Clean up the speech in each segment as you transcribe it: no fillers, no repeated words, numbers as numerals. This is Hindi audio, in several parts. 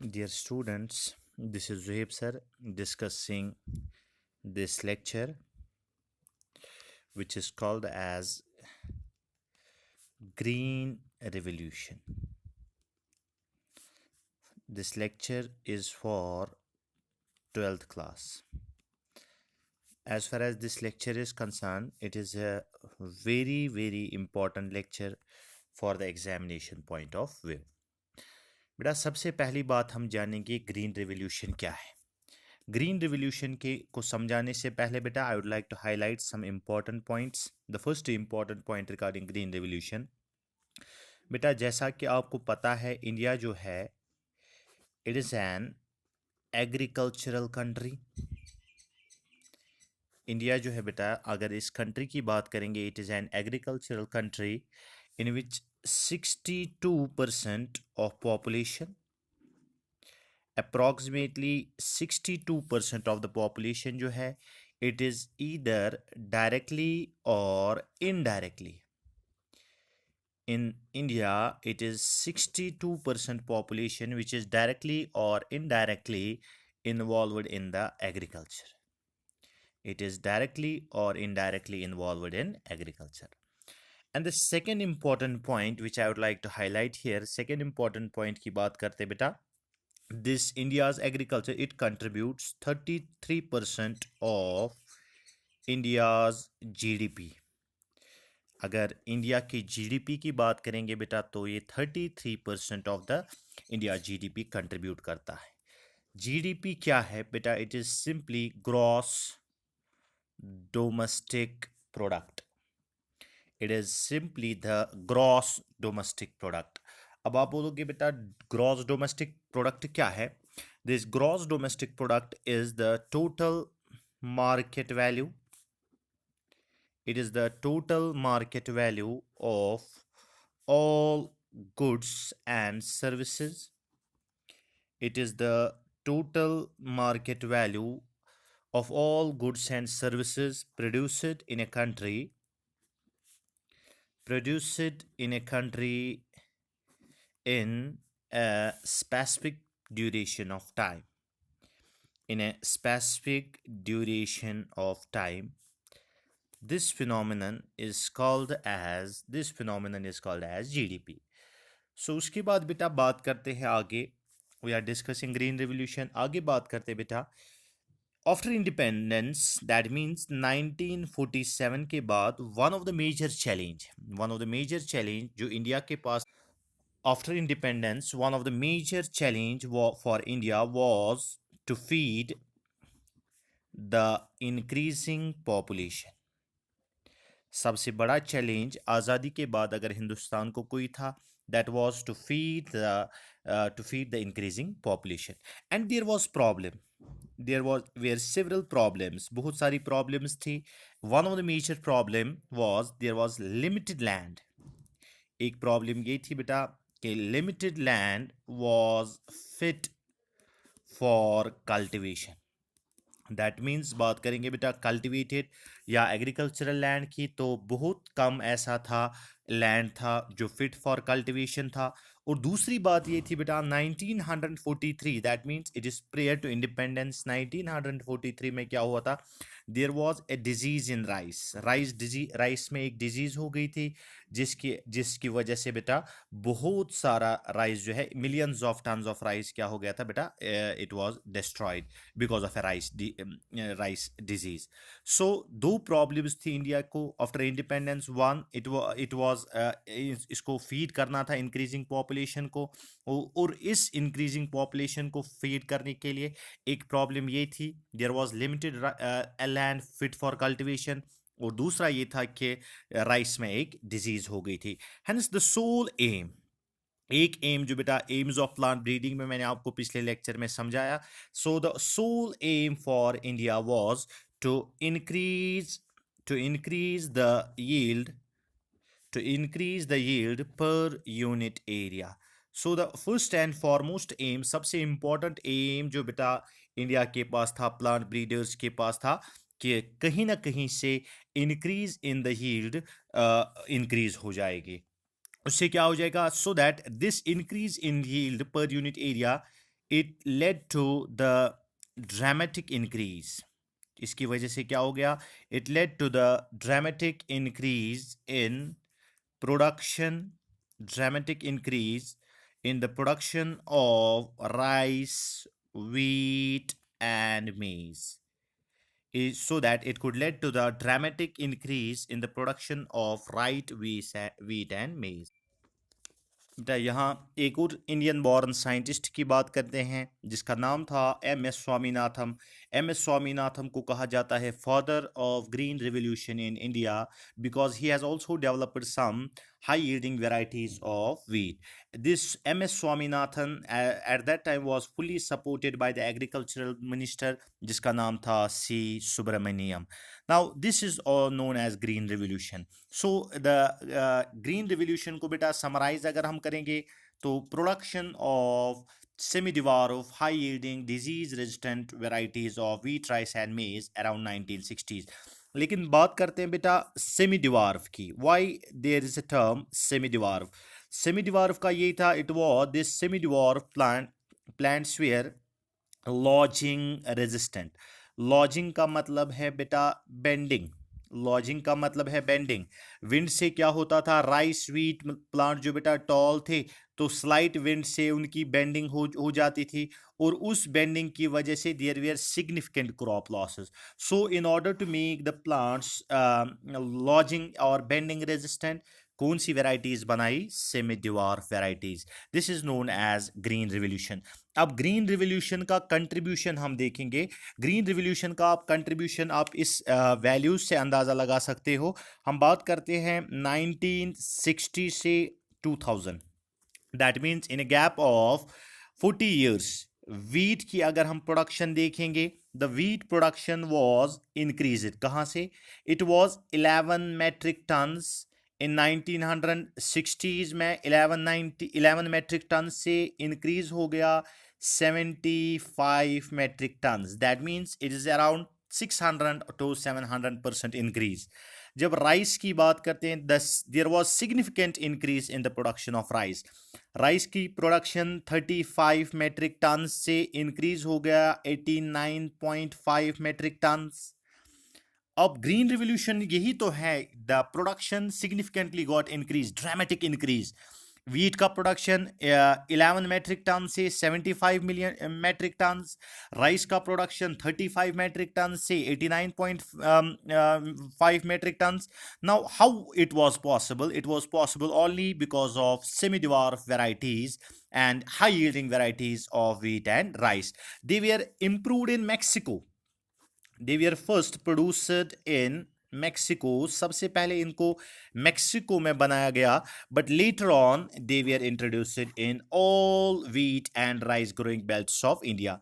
Dear students, this is Zuhaib sir discussing this lecture which is called as Green Revolution. This lecture is for 12th class. As far as this lecture is concerned, it is a very important lecture for the examination point of view. बेटा सबसे पहली बात हम जानेंगे ग्रीन रेवोल्यूशन क्या है. ग्रीन रिवोल्यूशन के को समझाने से पहले बेटा I would like to highlight some important points. The first important point regarding green revolution, बेटा जैसा कि आपको पता है इंडिया जो है it is an agricultural country. India जो है बेटा अगर इस कंट्री की बात करेंगे it is an agricultural country in which 62% of population, approximately 62% of the population जो है it is either directly or indirectly. In India it is 62% population which is directly or indirectly involved in the agriculture. It is directly or indirectly involved in agriculture. And the second important point which I would like to highlight here, second important point की बात करते बेटा, this India's agriculture it contributes 33% of India's GDP. अगर इंडिया की जीडीपी की बात करेंगे बेटा तो ये 33% of the India GDP contribute करता है. जीडीपी क्या है बेटा? It is simply gross domestic product. It is simply the gross domestic product. अब आप बोलोगे बेटा ग्रॉस डोमेस्टिक प्रोडक्ट क्या है? This gross domestic product is the total market value. It is the total market value of all goods and services. It is the total market value of all goods and services produced in a country in a specific duration of time. In a specific duration of time, this phenomenon is called as GDP. So उसके बाद बेटा बात करते हैं आगे. We are discussing green revolution. आगे बात करते हैं बेटा आफ्टर इंडिपेंडेंस, दैट मीन्स 1947 के बाद one of the major challenge जो इंडिया के पास after independence, one of the major challenge for India was to feed the increasing population. सबसे बड़ा चैलेंज आज़ादी के बाद अगर हिंदुस्तान को कोई था, that was to feed the increasing population. And there was problem, there was where several problems, बहुत सारी प्रॉब्लम्स थी. One of the major problem was there was limited land. एक प्रॉब्लम ये थी बेटा कि limited land was fit for cultivation. That means बात करेंगे बेटा कल्टिवेटेड या एग्रीकल्चरल लैंड की, तो बहुत कम ऐसा था लैंड था जो फिट फॉर कल्टिवेशन था. और दूसरी बात ये थी बेटा 1943, that means it is prior to independence. 1943 में क्या हुआ था? There was a disease in rice में एक डिजीज़ हो गई थी जिसकी वजह से बेटा बहुत सारा राइस जो है, millions of tons of rice क्या हो गया था बेटा? It was destroyed because of a rice disease. So दो प्रॉब्लम्स थी इंडिया को after independence. One, it was इसको फीड करना था इंक्रीजिंग पॉपुलेशन को, और इस इंक्रीजिंग पॉपुलेशन को फीड करने के लिए एक प्रॉब्लम ये थी, there was limited land fit for cultivation, और दूसरा ये था कि राइस में एक डिजीज हो गई थी. हेंस द सोल एम, एक एम जो बेटा एम्स ऑफ प्लांट ब्रीडिंग में मैंने आपको पिछले लेक्चर में समझाया. So the sole aim for India was to increase the yield per unit area. So the first and foremost aim, सबसे इंपॉर्टेंट एम जो बेटा इंडिया के पास था, प्लांट ब्रीडर्स के पास था, कि कहीं ना कहीं से increase in the yield increase हो जाएगी. उससे क्या हो जाएगा? So that this increase in yield per unit area it led to the dramatic increase. इसकी वजह से क्या हो गया? It led to the dramatic increase in production, dramatic increase in the production of rice, wheat, and maize. So that it could lead to the dramatic increase in the production of rice, wheat, and maize. बेटा यहाँ एक और इंडियन बॉर्न साइंटिस्ट की बात करते हैं जिसका नाम था M S Swaminathan. M S Swaminathan को कहा जाता है father of green revolution in India because he has also developed some high yielding varieties of wheat. This M.S. Swaminathan at that time was fully supported by the agricultural minister जिसका नाम था C. Subramaniam. Now this is all known as green revolution. So the green revolution को बेटा summarize अगर हम करेंगे तो production of semi-dwarf high yielding disease resistant varieties of wheat, rice and maize around 1960s. लेकिन बात करते हैं बेटा सेमी डिवार्फ की। Why there is a term semi dwarf? Semi dwarf का ये था, it was this semi dwarf plants were lodging resistant. Lodging का मतलब है बेटा बेंडिंग। लॉजिंग का मतलब है बेंडिंग। विंड से क्या होता था, राइस व्हीट प्लांट जो बेटा टॉल थे तो स्लाइट विंड से उनकी बेंडिंग हो जाती थी और उस बेंडिंग की वजह से there were significant crop losses. So in order to make the plants lodging और बेंडिंग रेजिस्टेंट, कौन सी वेराइटीज बनाई? Semi dwarf varieties. This is known as green revolution. अब ग्रीन रिवोल्यूशन का कंट्रीब्यूशन हम देखेंगे। ग्रीन रिवोल्यूशन का आप कंट्रीब्यूशन आप इस वैल्यूज से अंदाज़ा लगा सकते हो। हम बात करते हैं 1960 से 2000, that means in a gap of 40 years wheat की अगर हम प्रोडक्शन देखेंगे, the wheat production was increase. कहाँ से? It was 11 metric tons in 1960s में 11 मेट्रिक टन से इंक्रीज हो गया 75 metric tons. That means it is around 600 to 700% increase. जब राइस की बात करते हैं, there was significant increase in the production of rice. Rice की प्रोडक्शन 35 मेट्रिक टन से इंक्रीज हो गया 89.5 मेट्रिक टन। अब ग्रीन रिवोल्यूशन यही तो है, the production significantly got increase, dramatic increase. Wheat का प्रोडक्शन 11 मेट्रिक टन से 75 मिलियन मेट्रिक टन, राइस का प्रोडक्शन 35 मेट्रिक टन से 89.5 metric ton. Now how it was possible? It was possible only because of semi dwarf varieties and high yielding varieties of wheat and rice. They were improved in Mexico. They were first produced in Mexico. सबसे पहले इनको मेक्सिको में बनाया गया, but later on they were introduced in all wheat and rice growing belts of India.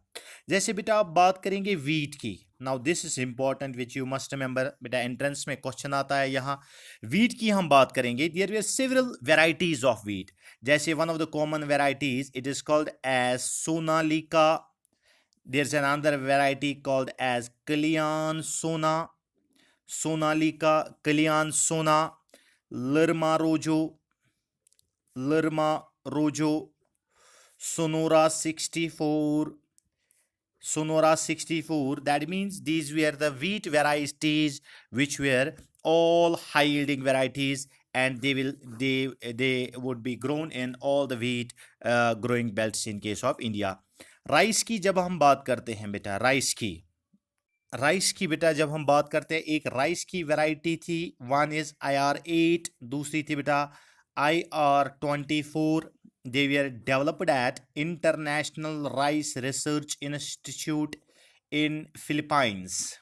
जैसे बेटा आप बात करेंगे wheat की, now this is important which you must remember, बेटा entrance में question आता है यहाँ। wheat की हम बात करेंगे, there were several varieties of wheat. जैसे one of the common varieties, it is called as Sonalika. There's another variety called as Kalyan Sona, Sonalika, Kalyan Sona, Lerma Rojo, Sonora 64, Sonora 64. That means these were the wheat varieties which were all high yielding varieties, and they would be grown in all the wheat growing belts in case of India. Rice की जब हम बात करते हैं बेटा, राइस की बेटा जब हम बात करते हैं, एक राइस की वैरायटी थी, वन इज IR8, दूसरी थी बेटा IR24. They were developed eight international Rice Research Institute in Philippines.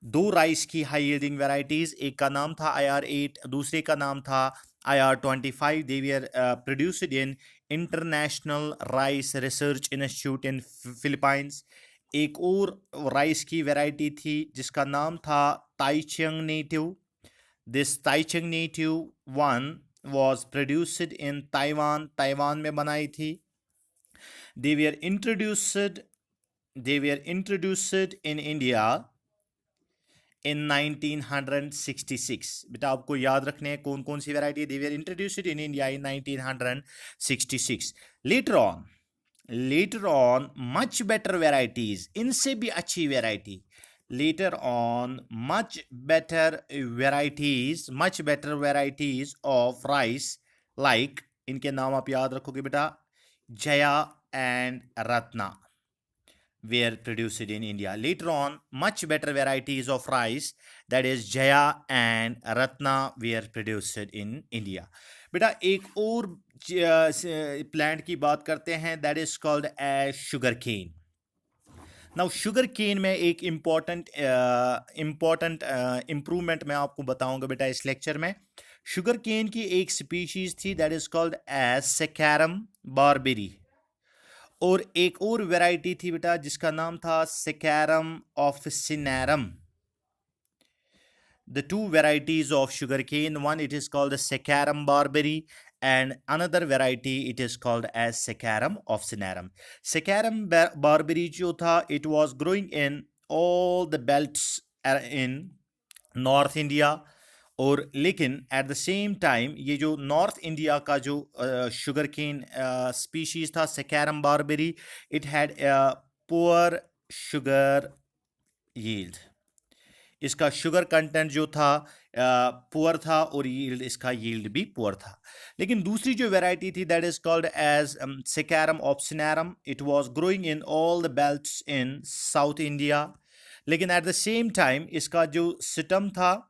दो राइस की हाई यील्डिंग वैरायटीज, एक का नाम था IR8, दूसरे का नाम था IR25. They were produced in International Rice Research Institute in Philippines. एक और राइस की वैरायटी थी जिसका नाम था Taichung native. This Taichung native one was produced in Taiwan, Taiwan में बनाई थी। they were introduced in India in 1966. बेटा आपको याद रखने हैं कौन कौन सी variety. they were introduced in India in 1966. later on much better varieties, इनसे भी अच्छी variety, later on much better varieties of rice, like इनके नाम आप याद रखोगे बेटा, Jaya and Ratna were produced in India. Later on, much better varieties of rice, that is Jaya and Ratna, were produced in India. बेटा एक और प्लांट की बात करते हैं, that is called as sugar cane. Now sugar cane में एक इम्पॉर्टेंट इम्प्रूवमेंट मैं आपको बताऊंगा बेटा इस लेक्चर में. शुगर केन की एक स्पीशीज थी, that is called as saccharum barberi, और एक और वैरायटी थी बेटा जिसका नाम था saccharum officinarum. The two varieties of sugarcane, one it is called the Secarum barberry, and another variety it is called as Secarum officinarum. Secarum barberry जो था, it was growing in all the belts in North India. और लेकिन एट द सेम टाइम ये जो नॉर्थ इंडिया का जो शुगर केन स्पीशीज था saccharum barberi, it had poor sugar yield. इसका शुगर कंटेंट जो था पुअर था, और यील्ड, इसका यील्ड भी पुअर था. लेकिन दूसरी जो वैरायटी थी, that is called as saccharum officinarum, it was growing in all the belts in South India. लेकिन एट द सेम टाइम इसका जो सिटम था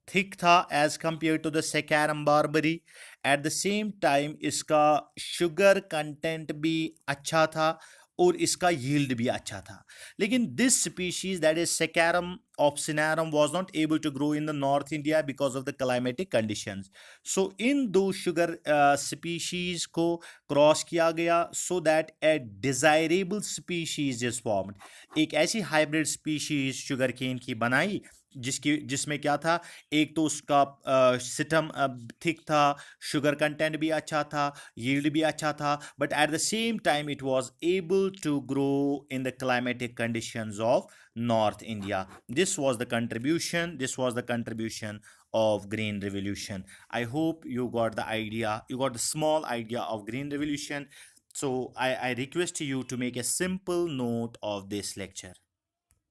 थिक था as compare to the saccharum barberi. At the same time इसका शुगर कंटेंट भी अच्छा था और इसका यील्ड भी अच्छा था. लेकिन this species, that is saccharum officinarum, was not able to grow in the North India because of the climatic conditions. So in दो शुगर स्पीशीज को क्रॉस किया गया, so that a desirable species is formed. एक ऐसी हाइब्रिड स्पीशीज शुगर केन की बनाई जिसमें क्या था, एक तो उसका सिटम थिक था, शुगर कंटेंट भी अच्छा था, यील्ड भी अच्छा था, but at the same time it was able to grow in the climatic conditions of north India. This was the contribution of green revolution. I hope you got the idea, you got the small idea of green revolution. So I request you to make a simple note of this lecture.